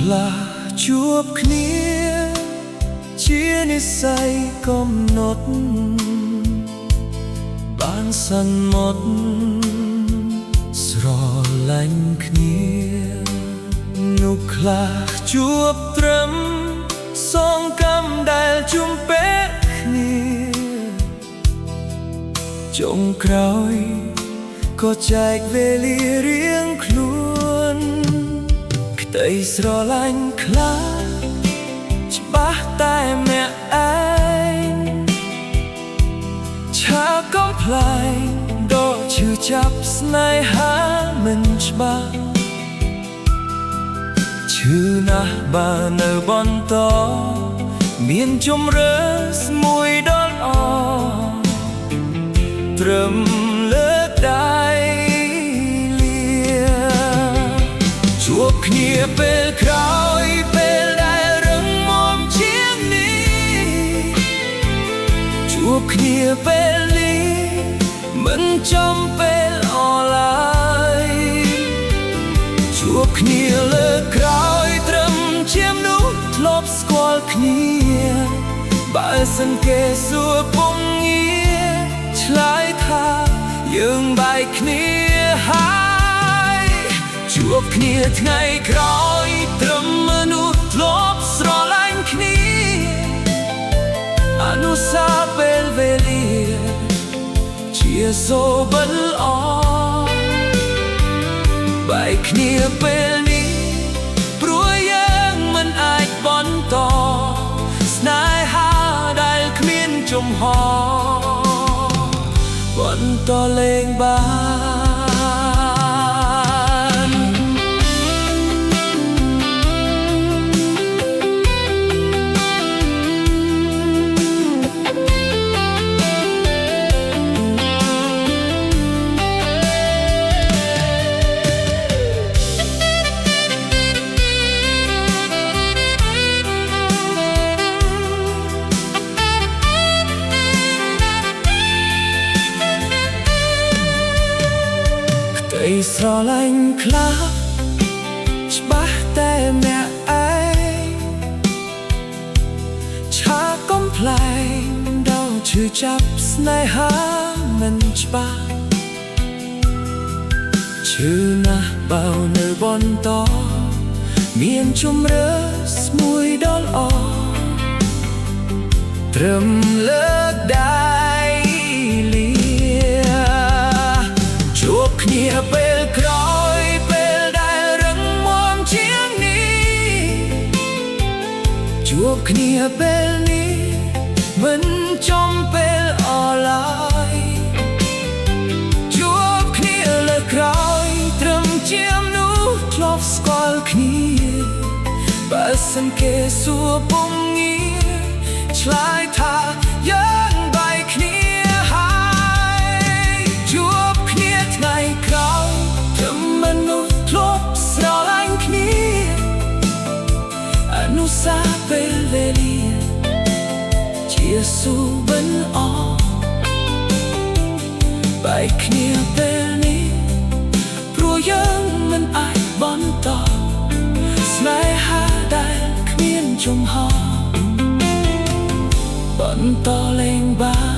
ខ្លះជួបគ្នាជានិស្ស័យកំណត់បានសន្មត់ស្រឡាញ់គ្នានោះខ្លះជួបត្រឹមសងកម្មដែលជុំពេកគ្នាចុងក្រោយក៏ចែកវេលារៀងខ្លួនក្តីស្រឡាញ់ខ្លះច្បាស់តែម្នាក់ឯងឆាកកំប្លែងដកឈឺចាប់ស្នេហាមិនច្បាស់ឈឺណាស់បើនៅបន្តមានជំរឿសមួយដល់អត្រឹមលើកដៃលាជួបគ្នាពេលក្រោយពេលដែលរឹងមាំជាងនេះជួបគ្នាពេលនេះមិនចំពេលអឡើយជួបគ្នាលើកក្រោយត្រឹមជាមនុស្សធ្លាប់ស្គាល់គ្នាបើសិនគេសួរពុំងារឆ្លើយថាយើងបែកគ្នាហើយជួបគ្នាថ្ងៃក្រោយត្រឹមមនុស្សធ្លាប់ស្រឡាញ់គ្នាអនុស្សាវរីយ៍ពេលវេលាជាសូបិលល្អបែកគ្នាពេលនេះព្រោះយើងមិនអាចបន្តស្នេហាដែលគ្មានចំហបន្តលេងបានស្រឡាញ់ខ្លះច្បាស់តែម្នាក់ឯងឆាកកំប្លែងដល់ឈឺចាប់ស្នេហាមិនច្បាស់ឈឺណាស់បើនៅបន្តមានជំរឿសមួយដល់អត្រឹមលើកដៃលាជួបគ្នាពេលក្រោយពេលដែលរឹងមាំជាងនេះជួបគ្នាពេលនេះមិនចំពេលអឡើយជួបគ្នាលើក្រោយត្រឹមជាមនុស្សធ្លាប់ស្គាល់គ្នាបើសិនគេសួរពុំងារឆ្លើយថាយើងបែកគ្នាហើយជួបគ្នាថ្ងៃក្រោយត្រឹមមនុស្សធ្លាប់ស្រឡាញ់គ្នាអនុស្សាវរីយ៍ពេលវេលាជាសូបិលល្អបែកគ្នាពេលនេះព្រោះយើងមិនអាចបន្តស្នេហាដែលគ្មានចំហបន្តលេងបាន